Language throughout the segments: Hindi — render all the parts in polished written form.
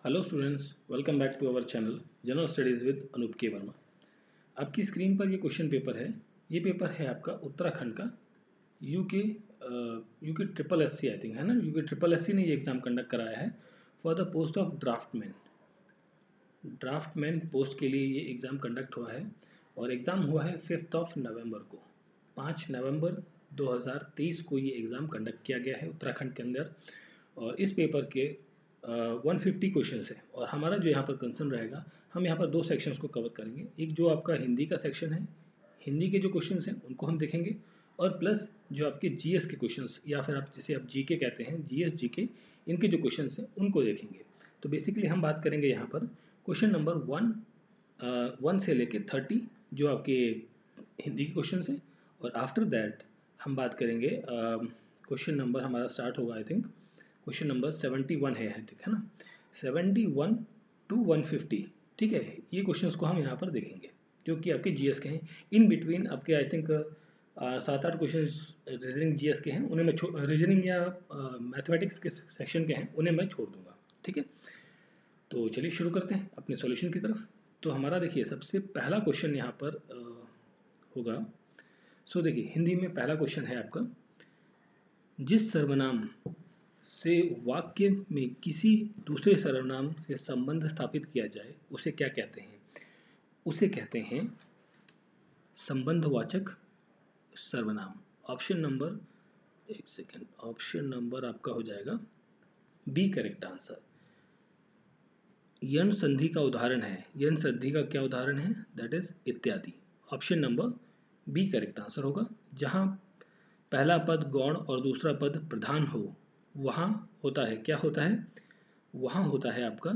Hello students, welcome back to our channel general studies with Anoop K Verma. आपकी स्क्रीन पर ये क्वेश्चन पेपर है। ये पेपर है आपका उत्तराखंड का UK UK triple SC I think है ना। यूके ट्रिपल एससी ने ये एग्ज़ाम कंडक्ट कराया है for the post of draftsman post के लिए ये एग्ज़ाम कंडक्ट हुआ है और एग्ज़ाम हुआ है 5 नवंबर को। 5 नवंबर 2023 को ये एग्ज़ाम कंडक्ट किया गया है उत्तराखंड के अंदर। और इस पेपर के 150 क्वेश्चन है और हमारा जो यहाँ पर कंसर्न रहेगा, हम यहाँ पर दो सेक्शंस को कवर करेंगे। एक जो आपका हिंदी का सेक्शन है, हिंदी के जो क्वेश्चंस हैं उनको हम देखेंगे, और प्लस जो आपके जीएस के क्वेश्चंस या फिर आप जिसे आप जीके कहते हैं, जीएस जीके, इनके जो क्वेश्चंस हैं उनको देखेंगे। तो बेसिकली हम बात करेंगे यहाँ पर क्वेश्चन नंबर 1 से लेके 30 जो आपके हिंदी के क्वेश्चन हैं, और आफ्टर दैट हम बात करेंगे क्वेश्चन नंबर हमारा स्टार्ट होगा आई थिंक क्वेश्चन नंबर 71 है ठीक है ना, 71 to 150। ठीक है, ये क्वेश्चंस को हम यहाँ पर देखेंगे जो कि आपके जीएस के हैं। इन बिटवीन आपके I think 7-8 question reasoning GS के हैं, उन्हें मैं रीजनिंग या मैथमेटिक्स के सेक्शन के हैं, उन्हें मैं छोड़ दूंगा। ठीक है, तो चलिए शुरू करते हैं अपने सॉल्यूशन की तरफ। तो हमारा देखिए सबसे पहला क्वेश्चन यहाँ पर होगा। सो देखिए हिंदी में पहला क्वेश्चन है आपका, जिस सर्वनाम से वाक्य में किसी दूसरे सर्वनाम से संबंध स्थापित किया जाए उसे क्या कहते हैं? उसे कहते हैं संबंधवाचक सर्वनाम। ऑप्शन नंबर, एक सेकेंड, ऑप्शन नंबर आपका हो जाएगा बी करेक्ट आंसर। यन संधि का उदाहरण है, यन संधि का क्या उदाहरण है? दैट इज इत्यादि। Option number B correct answer होगा। जहां पहला पद गौण और दूसरा पद प्रधान हो वहां होता है, क्या होता है? वहां होता है आपका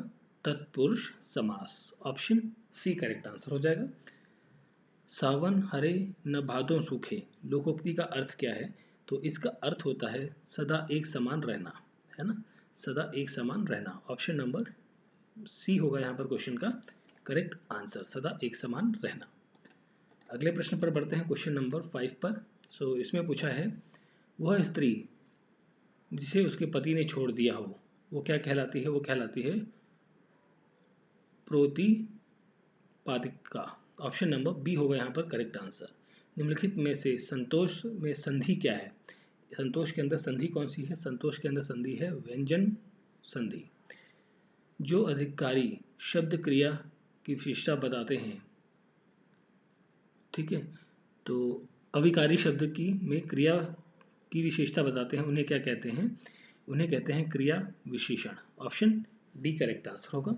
तत्पुरुष समास। ऑप्शन सी करेक्ट आंसर हो जाएगा। सावन हरे न भादों सूखे, लोकोक्ति का अर्थ क्या है? तो इसका अर्थ होता है सदा एक समान रहना, है ना, सदा एक समान रहना। ऑप्शन नंबर सी होगा यहाँ पर क्वेश्चन का करेक्ट आंसर, सदा एक समान रहना। अगले प्रश्न पर बढ़ते हैं, क्वेश्चन नंबर 5 पर। सो इसमें पूछा है, वह स्त्री जिसे उसके पति ने छोड़ दिया हो वो क्या कहलाती है? वो कहलाती है प्रोतिपादिका। ऑप्शन नंबर बी होगा यहाँ पर करेक्ट आंसर। निम्नलिखित में से संतोष में संधि क्या है? संतोष के अंदर संधि कौन सी है? संतोष के अंदर संधि है व्यंजन संधि। जो अधिकारी शब्द क्रिया की विशेषता बताते हैं, ठीक है, तो अविकारी शब्द की में क्रिया की विशेषता बताते हैं उन्हें क्या कहते हैं? उन्हें कहते हैं क्रिया विशेषण। ऑप्शन डी करेक्ट आंसर होगा।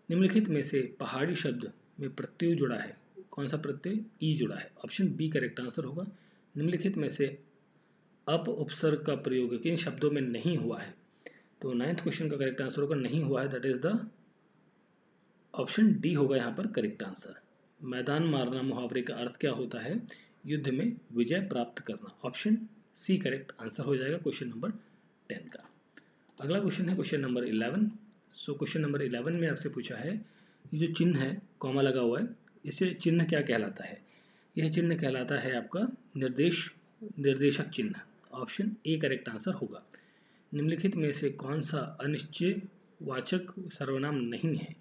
निम्नलिखित में से पहाड़ी शब्द में प्रत्यय जुड़ा है, कौन सा प्रत्यय? ई जुड़ा है। ऑप्शन बी करेक्ट आंसर होगा। निम्नलिखित में से अप उपसर्ग का प्रयोग किन शब्दों में नहीं हुआ है? तो 9th क्वेश्चन का करेक्ट आंसर होगा नहीं हुआ है, that is the option D होगा यहाँ पर करेक्ट आंसर। मैदान मारना मुहावरे का अर्थ क्या होता है? युद्ध में विजय प्राप्त करना। ऑप्शन सी करेक्ट आंसर हो जाएगा क्वेश्चन नंबर 10 का। अगला क्वेश्चन है question number 11। So question number 11 में आपसे पूछा है, ये जो चिन्ह है कॉमा लगा हुआ है, इसे चिन्ह क्या कहलाता है? यह चिन्ह कहलाता है आपका निर्देशक चिन्ह। ऑप्शन ए करेक्ट आंसर होगा। निम्नलिखित में से कौन सा अनिश्चयवाचक सर्वनाम नहीं है?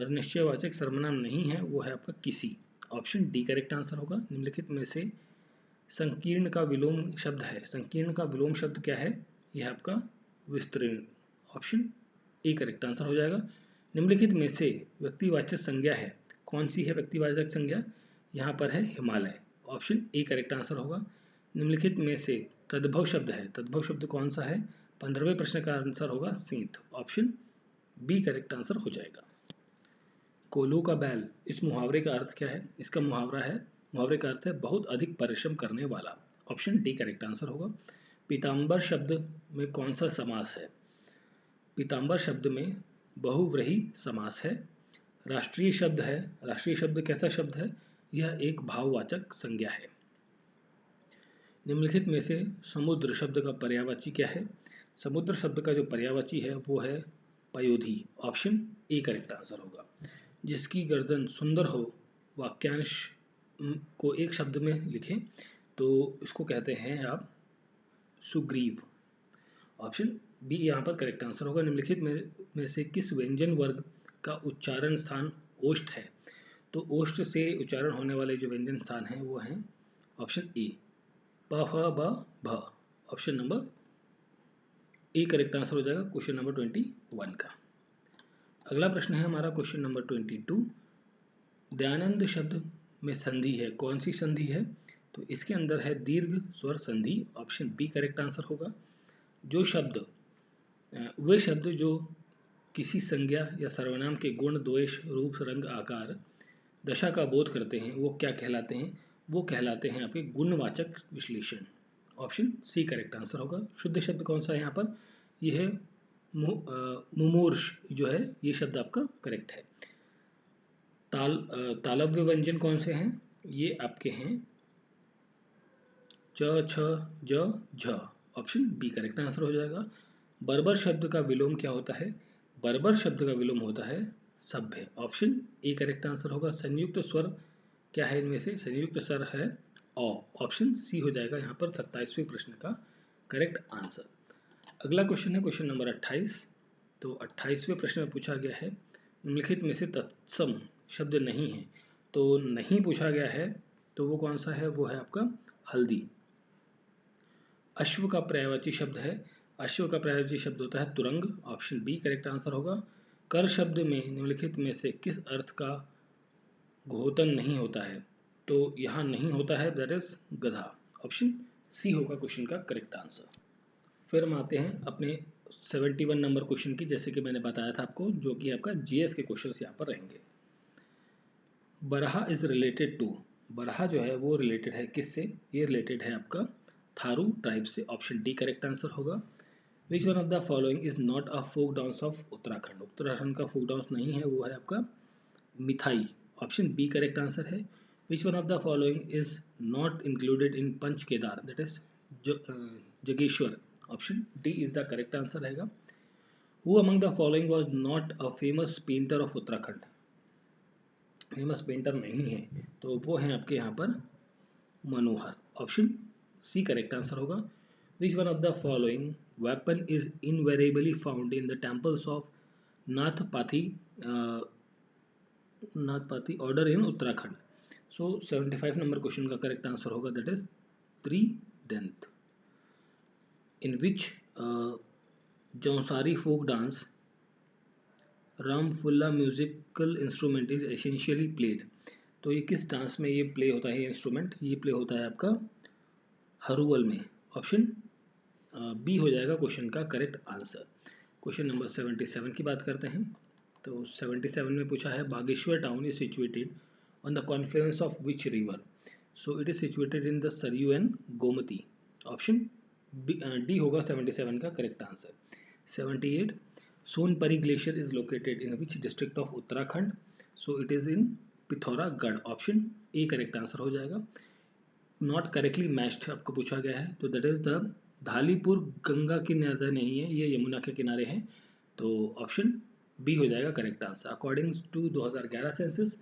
अनिश्चयवाचक सर्वनाम नहीं है वो है आपका किसी। ऑप्शन डी करेक्ट आंसर होगा। निम्नलिखित में से संकीर्ण का विलोम शब्द है, संकीर्ण का विलोम शब्द क्या है? यह आपका विस्तृण। ऑप्शन ए करेक्ट आंसर हो जाएगा। निम्नलिखित में से व्यक्तिवाचक संज्ञा है, कौन सी है व्यक्तिवाचक संज्ञा? यहाँ पर है Himalaya. Option A correct answer होगा। निम्नलिखित में से तद्भव शब्द है, तद्भव शब्द कौन सा है? 15वें प्रश्न का आंसर होगा सींत। ऑप्शन बी करेक्ट आंसर हो जाएगा। कोल्हू का बैल, इस मुहावरे का अर्थ क्या है? इसका मुहावरे का अर्थ है बहुत अधिक परिश्रम करने वाला। ऑप्शन डी करेक्ट आंसर होगा। पीताम्बर शब्द में कौन सा समास है? पीताम्बर शब्द में बहुव्रीहि समास है। राष्ट्रीय शब्द है, राष्ट्रीय शब्द कैसा शब्द है? यह एक भाववाचक संज्ञा है। निम्नलिखित में से समुद्र शब्द का पर्यायवाची क्या है? समुद्र शब्द का जो पर्यायवाची है वो है पयोधी। ऑप्शन ए करेक्ट आंसर होगा। जिसकी गर्दन सुंदर हो, वाक्यांश को एक शब्द में लिखें तो इसको कहते हैं आप सुग्रीव। ऑप्शन बी यहाँ पर करेक्ट आंसर होगा। निम्नलिखित में से किस व्यंजन वर्ग का उच्चारण स्थान ओष्ठ है? तो ओष्ठ से उच्चारण होने वाले जो व्यंजन स्थान हैं वो हैं ऑप्शन ए प फ ब भ। Option number A correct answer हो जाएगा क्वेश्चन नंबर 21 का। अगला प्रश्न है हमारा क्वेश्चन नंबर 22। दयानंद शब्द में संधि है, कौन सी संधि है? तो इसके अंदर है दीर्घ स्वर संधि। ऑप्शन बी करेक्ट आंसर होगा। जो शब्द वे शब्द जो किसी संज्ञा या सर्वनाम के गुण, दोष, रूप, रंग, आकार, दशा का बोध करते हैं वो क्या कहलाते हैं? वो कहलाते हैं आपके गुणवाचक विश्लेषण। ऑप्शन सी करेक्ट आंसर होगा। शुद्ध शब्द कौन सा है यहाँ पर? यह है मुमूर्ष जो है, ये शब्द आपका करेक्ट है। तालव्य व्यंजन कौन से हैं? ये आपके हैं च, छ, ज, झ। ऑप्शन बी करेक्ट आंसर हो जाएगा। बर्बर शब्द का विलोम क्या होता है? बर्बर शब्द का विलोम होता है सभ्य। ऑप्शन ए करेक्ट आंसर होगा। संयुक्त स्वर क्या है इनमें से? संयुक्त स्वर है औ। ऑप्शन सी हो जाएगा यहाँ पर 27वें प्रश्न का करेक्ट आंसर। अगला क्वेश्चन है क्वेश्चन नंबर 28। तो 28वें प्रश्न में पूछा गया है निम्नलिखित में से तत्सम शब्द नहीं है। तो नहीं पूछा गया है तो वो कौन सा है? वो है आपका हल्दी। अश्व का पर्यायवाची शब्द है, अश्व का पर्यायवाची शब्द होता है तुरंग। ऑप्शन बी करेक्ट आंसर होगा। कर शब्द में निम्नलिखित में से किस अर्थ का घोतन नहीं होता है? तो यहाँ नहीं होता है, दैट इज गधा। ऑप्शन सी होगा क्वेश्चन का करेक्ट आंसर। फिर हम आते हैं अपने 71 नंबर क्वेश्चन की, जैसे कि मैंने बताया था आपको, जो कि आपका जीएस के क्वेश्चंस यहाँ पर रहेंगे। बरहा इज रिलेटेड टू, बरहा जो है वो रिलेटेड है किससे? ये रिलेटेड है आपका थारू ट्राइब से। ऑप्शन डी करेक्ट आंसर होगा। Which one of the following is not a folk dance of Uttarakhand? Uttarakhand का फोक डांस नहीं है, वो है आपका Mithai. Option B correct answer है। Which one of the following is not included in Panch Kedar? That is Jageshwar. Option D is the correct answer रहेगा। Who among the following was not a famous painter of Uttarakhand? Famous painter नहीं है, तो वो है आपके यहाँ पर Manohar. Option C correct answer होगा। Which one of the following weapon is invariably found in the temples of Nathpanthi order in Uttarakhand? So 75 number question का करेक्ट आंसर होगा, दैट इज त्रिदंत। In which Jaunsari folk dance रामफुल्ला musical instrument is essentially played? तो ये किस डांस में ये प्ले होता है? इंस्ट्रूमेंट ये प्ले होता है आपका हरुवल में। ऑप्शन बी हो जाएगा क्वेश्चन का करेक्ट आंसर। क्वेश्चन नंबर 77 की बात करते हैं। तो 77 में पूछा है Bageshwar town is situated on the confluence of which river? So it is situated in the Saryu and Gomti. Option D होगा 77 का correct answer. 78 Sonpari glacier is located in which district of Uttarakhand? So it is in Pithoragarh. Option A correct answer हो जाएगा। नॉट करेक्टली मैच्ड आपको पूछा गया है, तो दैट इज द धालीपुर गंगा के किनारे नहीं है, ये यमुना के किनारे है। तो ऑप्शन बी हो जाएगा correct answer. According to 2011 census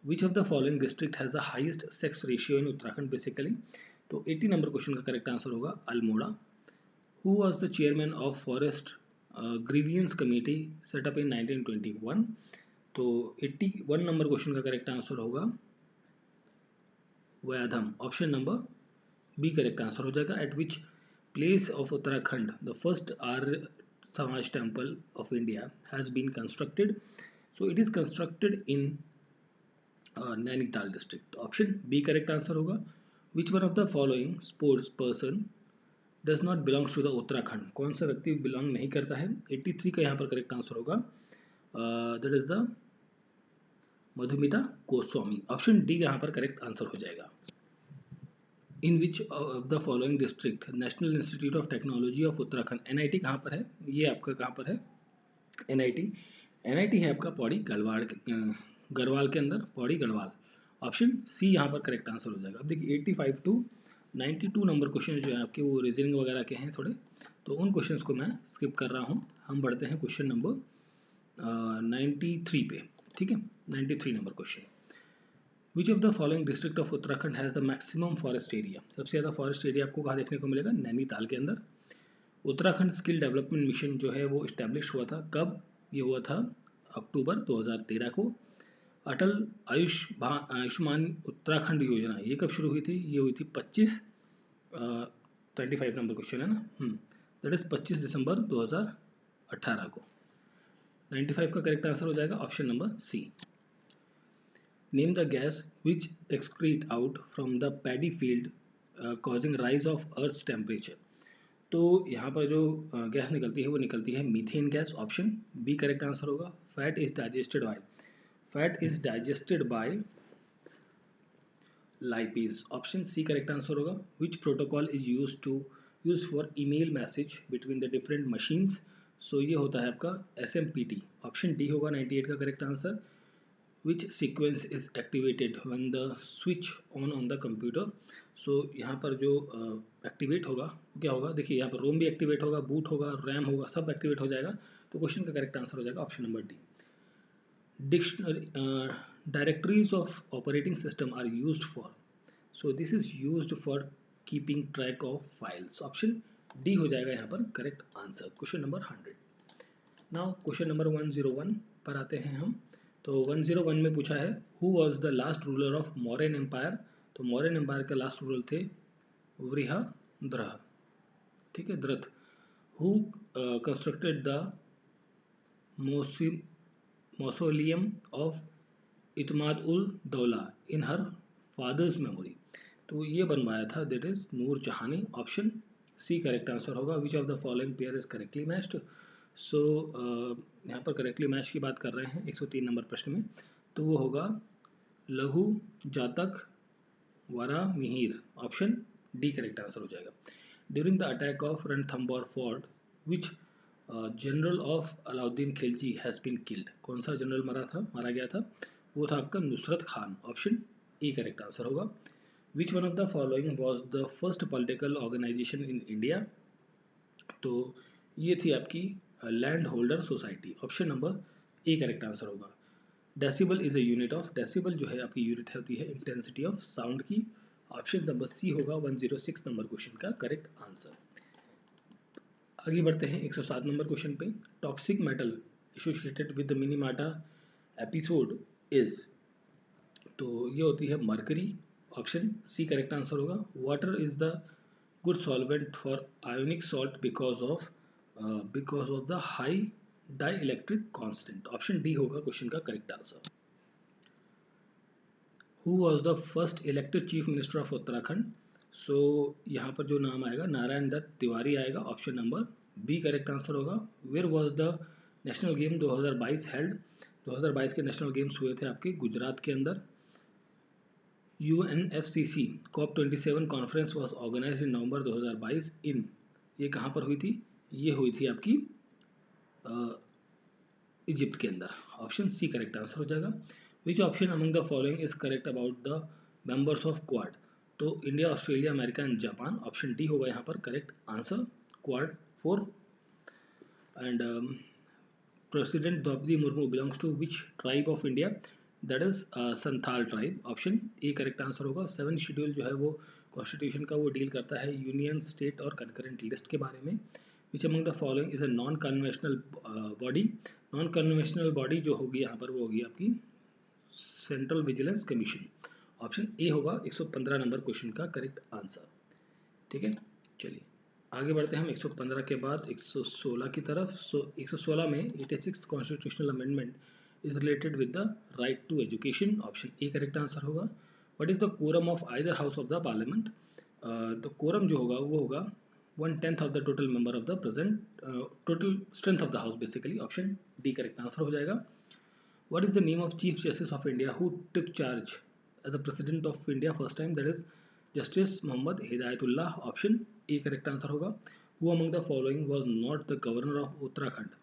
which of the following district has the highest sex ratio in Uttarakhand? Basically तो 80 नंबर क्वेश्चन का करेक्ट आंसर होगा Almora. Who was the chairman of forest grievances committee set up in 1921? तो 81 नंबर क्वेश्चन का करेक्ट आंसर होगा Wyndham. Option number B correct answer हो जाएगा। At which place of Uttarakhand the first Arya Samaj temple of India has been constructed? So it is constructed in Nainital district. Option B correct answer होगा। Which one of the following sports person does not belongs to the Uttarakhand? कौन सा व्यक्ति बिलोंग नहीं करता है? 83 का यहाँ पर करेक्ट आंसर होगा, that is the Madhumita Goswami. Option D यहाँ पर करेक्ट आंसर हो जाएगा। In which of the following district national institute of technology of Uttarakhand? NIT कहाँ पर है? ये आपका कहाँ पर है? एनआईटी है आपका पौड़ी गढ़वाल के अंदर, पौड़ी गढ़वाल। ऑप्शन सी यहाँ पर करेक्ट आंसर हो जाएगा। अब देखिए 85 टू 92 नंबर क्वेश्चन जो है आपके वो रीजनिंग वगैरह के हैं थोड़े, तो उन क्वेश्चंस को मैं स्किप कर रहा हूँ। हम बढ़ते हैं क्वेश्चन नंबर 93 पे, ठीक है। 93 number question, which of the following district of Uttarakhand has the maximum forest area? सबसे ज़्यादा फॉरेस्ट एरिया आपको कहाँ देखने को मिलेगा? नैनीताल के अंदर। उत्तराखंड स्किल डेवलपमेंट मिशन जो है वो इस्टेब्लिश हुआ था कब? ये हुआ था अक्टूबर 2013 को। अटल आयुष्मान उत्तराखंड योजना ये कब शुरू हुई थी? ये हुई थी 25 नंबर क्वेश्चन है ना, दैट इज 25 दिसंबर 2018 को। 95 का करेक्ट आंसर हो जाएगा option number C. Name the gas which excrete out from the paddy field causing rise of earth temperature. तो यहाँ पर जो गैस निकलती है वो निकलती है methane gas, option B correct answer होगा। Fat is digested by lipase, option C correct answer होगा। Which protocol is use for email message between the different machines. So ये होता है आपका SMPT, ऑप्शन डी होगा 98 का correct answer. Which sequence is activated when the switch on the computer. So यहाँ पर जो एक्टिवेट होगा क्या होगा, देखिए यहाँ पर रोम भी एक्टिवेट होगा, बूट होगा, रैम होगा, सब एक्टिवेट हो जाएगा। तो क्वेश्चन का करेक्ट आंसर हो जाएगा option number D. Dictionary directories of operating system are used for. So this is used for keeping track of files, option D हो जाएगा यहाँ पर correct answer. Question number 100। Now question number 101 पर आते हैं हम। तो 101 में पूछा है who was the last ruler of Mauryan empire. तो मौर्यन एम्पायर के लास्ट रूलर थे वृहद्रथ, ठीक है, द्रथ। Who constructed the mausoleum of Itmad ud Daulah in her father's memory. तो ये बनवाया था दैट इज नूर जहां ने, ऑप्शन सी करेक्ट आंसर होगा। Which of the following pair is correctly matched. So यहाँ पर करेक्टली मैच की बात कर रहे हैं 103 नंबर प्रश्न में, तो वो होगा Laghu Jataka Varahamihira, option D correct answer हो जाएगा। During the attack of Ranthambore fort which general of Alauddin Khilji has been killed. कौन सा जनरल मारा गया था? वो था आपका Nusrat Khan, option A correct answer होगा। Which one of the following was the first political organization in India. तो ये थी आपकी land holder society, option number A correct answer होगा। Decibel is a unit of, decibel जो है आपकी यूनिट होती है इंटेंसिटी ऑफ साउंड की, ऑप्शन नंबर सी होगा 106 नंबर क्वेश्चन का करेक्ट आंसर। आगे बढ़ते हैं 107 नंबर क्वेश्चन पे। Toxic metal associated with the Minamata episode is. तो ये होती है mercury, option C correct answer होगा। Water is the good solvent for ionic salt because of the high dielectric constant, option D होगा क्वेश्चन का correct answer. Who was the first elected chief minister of Uttarakhand. So यहाँ पर जो नाम आएगा नारायण दत्त तिवारी आएगा, option number B correct answer होगा। Where was the national game 2022 held. 2022 के नेशनल गेम्स हुए थे आपके गुजरात के अंदर। UNFCC COP27 conference was organize in November 2022 in, ये कहाँ पर हुई थी? ये हुई थी आपकी इजिप्ट के अंदर, ऑप्शन सी करेक्ट आंसर हो जाएगा। Which option among the following is correct about the members of Quad. तो India, Australia, America and Japan, option D होगा यहाँ पर correct answer, Quad 4। And president Droupadi Murmu belongs to which tribe of India, that is Santhal tribe, option A correct answer होगा। 7 शेड्यूल जो है वो कॉन्स्टिट्यूशन का वो डील करता है यूनियन, स्टेट और कंकरेंट लिस्ट के बारे में। Which among the following is a non conventional body. Non conventional body जो होगी यहाँ पर वो होगी आपकी central vigilance commission, option A होगा 115 नंबर क्वेश्चन का करेक्ट आंसर, ठीक है। चलिए आगे बढ़ते हैं हम 115 के बाद 116 की तरफ। सो 116 में 86 constitutional amendment is related with the right to education, option A correct answer होगा। What is the quorum of either house of the parliament. तो कोरम जो होगा वो होगा 1/10 of the total member of the present total strength of the house basically, option D correct answer हो जाएगा। What is the name of Chief Justice of India who took charge as a President of India first time? That is Justice Muhammad Hidayatullah, option A correct answer होगा। Who among the following was not the governor of Uttarakhand?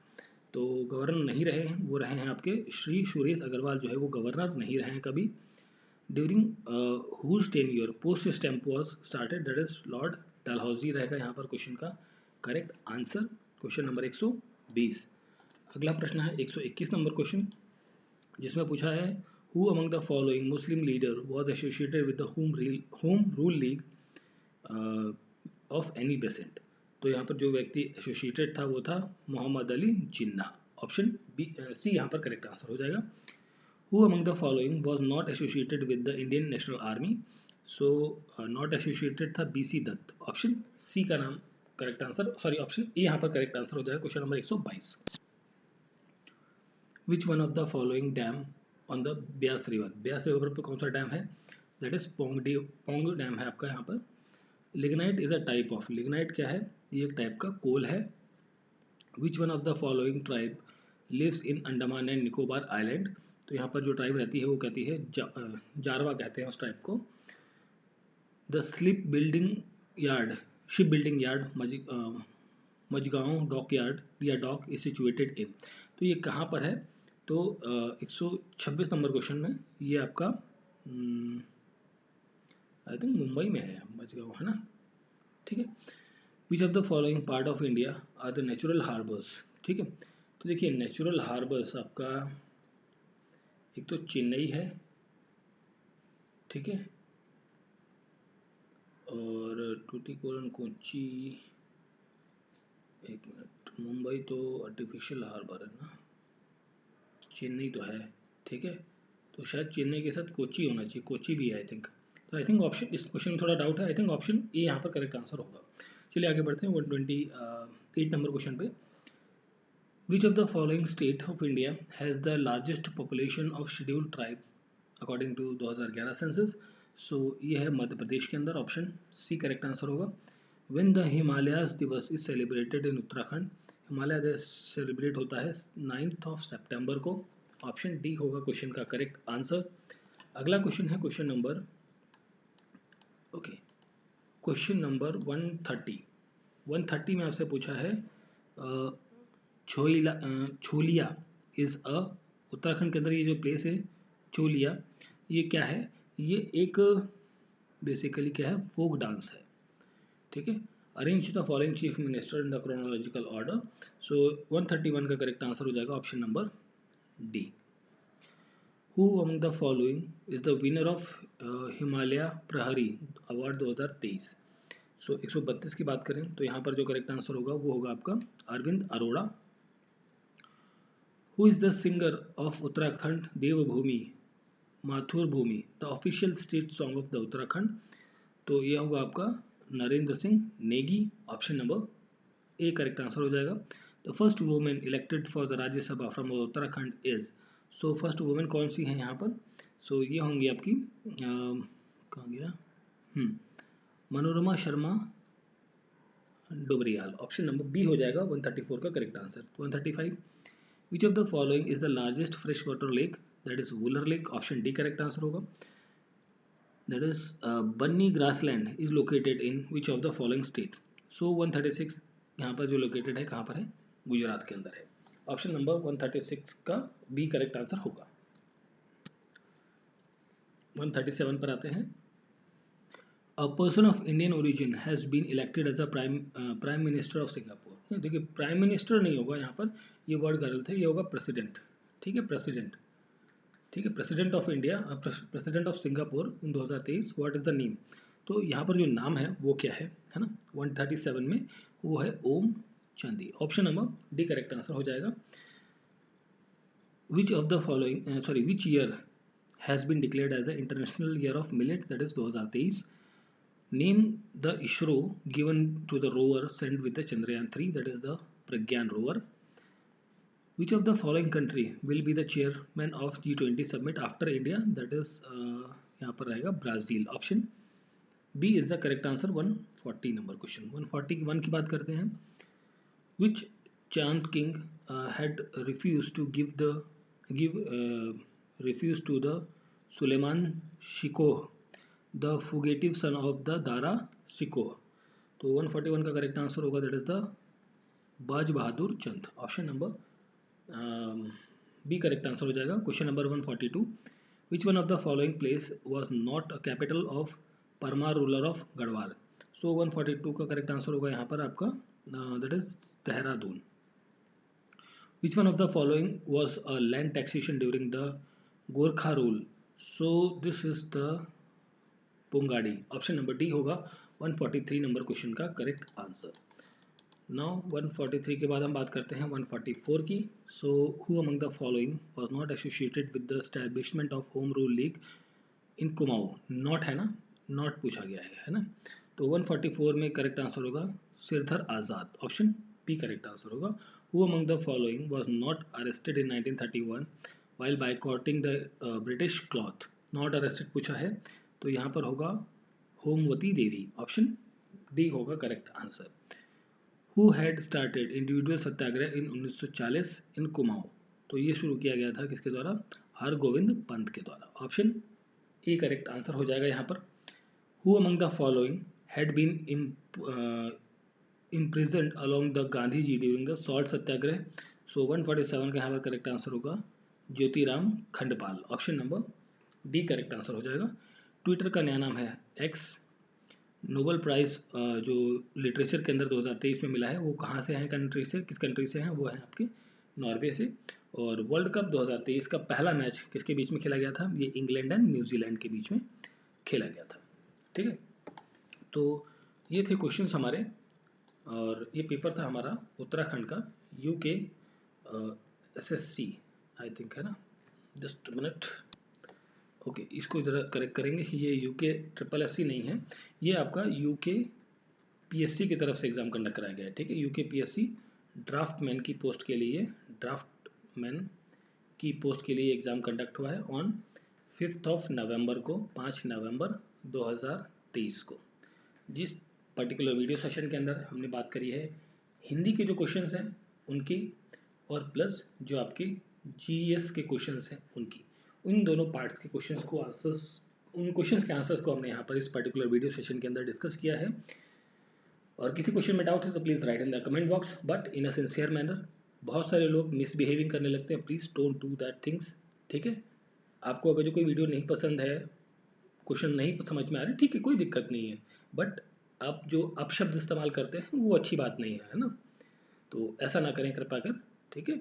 तो गवर्नर नहीं रहे हैं, वो रहे हैं आपके श्री सुरेश अग्रवाल, जो है वो गवर्नर नहीं रहे हैं कभी। During whose tenure post stamp was started, that is Lord Dalhousie रहेगा यहाँ पर क्वेश्चन का करेक्ट आंसर, क्वेश्चन नंबर 120। अगला प्रश्न है 121 नंबर क्वेश्चन, जिसमें पूछा है who among the following Muslim leader was associated with the home rule league of Annie Besant. तो यहाँ पर जो व्यक्ति एसोसिएटेड था वो था Mohammad Ali Jinnah. Option B C यहाँ पर करेक्ट आंसर हो जाएगा। Who among the following was not associated with the Indian National Army? So not associated था BC दत्त। ऑप्शन सी का नाम correct answer, sorry option A यहाँ पर करेक्ट आंसर हो जाएगा। Question number 122। Which one of the following dam on the Beas river, Beas river पर कौन सा डैम है? दैट इज पोंग डैम है आपका यहाँ पर। Lignite is a type of, lignite क्या है? ये एक टाइप का कोल है। Which one of the following tribe lives in Andaman and Nicobar island? तो यहाँ पर जो ट्राइब रहती है वो कहती है जारवा कहते हैं उस ट्राइब को। The ship building yard Mazagaon dock yard या डॉक इज सिचुएटेड इन, तो ये कहाँ पर है? तो 126 नंबर क्वेश्चन में ये आपका आई थिंक मुंबई में है मजगांव, है ना? ठीक है। Which of the following part of India are the natural harbours? ठीक है, तो देखिए नेचुरल हार्बर्स आपका एक तो चेन्नई है, ठीक है, और टूटीकोरन कोची, एक मिनट, मुंबई तो आर्टिफिशियल हार्बर है ना, चेन्नई तो है, ठीक है, तो शायद चेन्नई के साथ कोची होना चाहिए, कोची भी है आई थिंक। तो आई थिंक ऑप्शन, इस क्वेश्चन में थोड़ा डाउट है, आई थिंक ऑप्शन ए यहाँ पर करेक्ट आंसर होगा। चलिए आगे बढ़ते हैं 128 नंबर क्वेश्चन पे। Which of the following state of India has the largest population of scheduled tribe according to 2011 census? So ये है मध्य प्रदेश के अंदर, ऑप्शन सी करेक्ट आंसर होगा। When the Himalayas Diwas is celebrated in Uttarakhand? Himalaya Diwas celebrate होता है 9 सितंबर को। ऑप्शन डी होगा क्वेश्चन का करेक्ट आंसर। अगला क्वेश्चन है क्वेश्चन नंबर 130 में आपसे पूछा है छोलिया इज अ, उत्तराखंड के अंदर ये जो प्लेस है छोलिया, ये क्या है? ये एक बेसिकली क्या है? फोक डांस है, ठीक है। Arrange the following chief minister in the chronological order? So 131 का करेक्ट आंसर हो जाएगा option number D. Who among the following is the winner of Himalaya Prahari award 2023? सो 132 की बात करें तो यहाँ पर जो करेक्ट आंसर होगा वो होगा आपका Arvind Arora. Who is the singer of Uttarakhand Devbhoomi Mathur Bhoomi, the official state song of the Uttarakhand? तो यह होगा आपका Narendra Singh Negi. Option number A correct answer हो जाएगा। The first women elected for the Rajya Sabha from Uttarakhand is? So first women कौन सी है यहाँ पर? सो ये होंगी आपकी कहाँ गया, Manorama Sharma Dobriyal. Option number B हो जाएगा 134 का correct answer. 135, which of the following is the largest fresh water lake? That is Wular lake. Option D correct answer होगा। That is Banni grassland is located in which of the following state? So 136 यहाँ पर जो लोकेटेड है कहाँ पर है? गुजरात के अंदर है। ऑप्शन नंबर 136 का बी करेक्ट आंसर होगा। 137 पर आते हैं। A person of Indian origin has been elected as a prime minister of Singapore? देखिए प्राइम मिनिस्टर नहीं होगा यहाँ पर, ये वर्ड गलत है, ये होगा प्रेसिडेंट, ठीक है, प्रेसिडेंट, ठीक है, president of India, president of Singapore in 2023। What is the name? तो यहाँ पर जो नाम है वो क्या है ना? 137 में वो है Om Chandi. Option number D correct answer हो जाएगा। Which of the following which year has been declared as the international year of millet? That is 2023। Name the ISRO given to the rover sent with the Chandrayaan-3, that is the Pragyan rover. Which of the following country will be the chairman of G20 summit after India? That is यहाँ पर रहेगा Brazil. Option B is the correct answer. 140 number question. 141 की बात करते हैं। Which Chand king had refused to refused to the Suleiman Shikoh, the fugitive son of the Dara Shikoh? तो 141 का करेक्ट आंसर होगा that is the Baz Bahadur Chand. Option number B correct answer हो जाएगा। Question number 142, which one of the following place was not a capital of Parmar ruler of Garhwal? So 142 का करेक्ट आंसर होगा यहाँ पर आपका that is Dehradun. Which one of the following was a land taxation during the Gorkha rule? So this is the Pungadi. Option number D होगा 143 नंबर क्वेश्चन का करेक्ट आंसर। नाउ 143 के बाद हम बात करते हैं 144 की. So who among the following was not associated with the establishment of home rule league in Kumaon. Not है ना, नॉट पूछा गया है ना. तो 144 में करेक्ट आंसर होगा Sirdhar Azad. Option B correct answer होगा. Who among the following was not arrested in 1931 while boycotting the British cloth. Not arrested पूछा है तो यहाँ पर होगा होमवती देवी. ऑप्शन डी होगा correct answer. Who had started individual satyagraha in 1940 in Kumaon. तो ये शुरू किया गया था किसके द्वारा? हरगोविंद पंत के द्वारा. ऑप्शन ए करेक्ट आंसर हो जाएगा यहाँ पर. Who among the following had been imprisoned along the Gandhi ji during the salt satyagraha. So 147 का यहाँ पर करेक्ट आंसर होगा Jyotiram Khandpal. Option number D correct answer हो जाएगा. ट्विटर का नया नाम है एक्स. नोबेल प्राइज जो लिटरेचर के अंदर 2023 में मिला है वो कहाँ से है, कंट्री से, किस कंट्री से है? वो है आपके नॉर्वे से. और वर्ल्ड कप 2023 का पहला मैच किसके बीच में खेला गया था? ये इंग्लैंड एंड न्यूजीलैंड के बीच में खेला गया था. ठीक है, तो ये थे क्वेश्चंस हमारे. और ये पेपर था हमारा उत्तराखंड का यूके एसएससी आई थिंक है ना. Just minute. ओके, इसको इधर करेक्ट करेंगे. ये यूके ट्रिपल एससी नहीं है, ये आपका यूके पीएससी की तरफ से एग्जाम कंडक्ट कराया गया है. ठीक है, यूके पीएससी ड्राफ्टमैन की पोस्ट के लिए, ड्राफ्टमैन की पोस्ट के लिए एग्जाम कंडक्ट हुआ है ऑन 5 नवंबर को, 5 नवंबर 2023 को. जिस पर्टिकुलर वीडियो सेशन के अंदर हमने बात करी है हिंदी के जो क्वेश्चंस हैं उनकी, और प्लस जो आपके जीएस के क्वेश्चंस हैं उनकी, उन दोनों पार्ट्स के क्वेश्चंस को आंसर्स, उन क्वेश्चंस के आंसर्स को हमने यहाँ पर इस पर्टिकुलर वीडियो सेशन के अंदर डिस्कस किया है. और किसी क्वेश्चन में डाउट है तो please write in the comment box, but in a sincere manner. बहुत सारे लोग मिसबिहेविंग करने लगते हैं, please don't do that things. ठीक है, आपको अगर जो कोई वीडियो नहीं पसंद है, क्वेश्चन नहीं समझ में आ रहे, ठीक है, कोई दिक्कत नहीं है, बट आप जो अपशब्द इस्तेमाल करते हैं वो अच्छी बात नहीं है ना. तो ऐसा ना करें कृपया कर. ठीक है,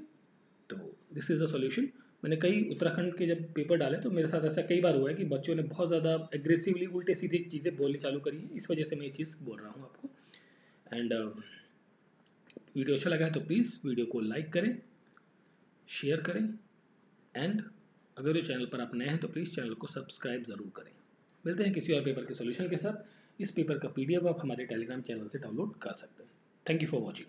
तो दिस इज़ द सॉल्यूशन. मैंने कई उत्तराखंड के जब पेपर डाले तो मेरे साथ ऐसा कई बार हुआ है कि बच्चों ने बहुत ज़्यादा एग्रेसिवली उल्टे सीधे चीज़ें बोलनी चालू करी है. इस वजह से मैं ये चीज़ बोल रहा हूँ आपको. एंड वीडियो अच्छा लगा है तो प्लीज़ वीडियो को लाइक करें, शेयर करें, एंड अगर जो चैनल पर आप नए हैं तो प्लीज़ चैनल को सब्सक्राइब ज़रूर करें. मिलते हैं किसी और पेपर के सॉल्यूशन के साथ. इस पेपर का पीडीएफ आप हमारे टेलीग्राम चैनल से डाउनलोड कर सकते हैं. Thank you for watching.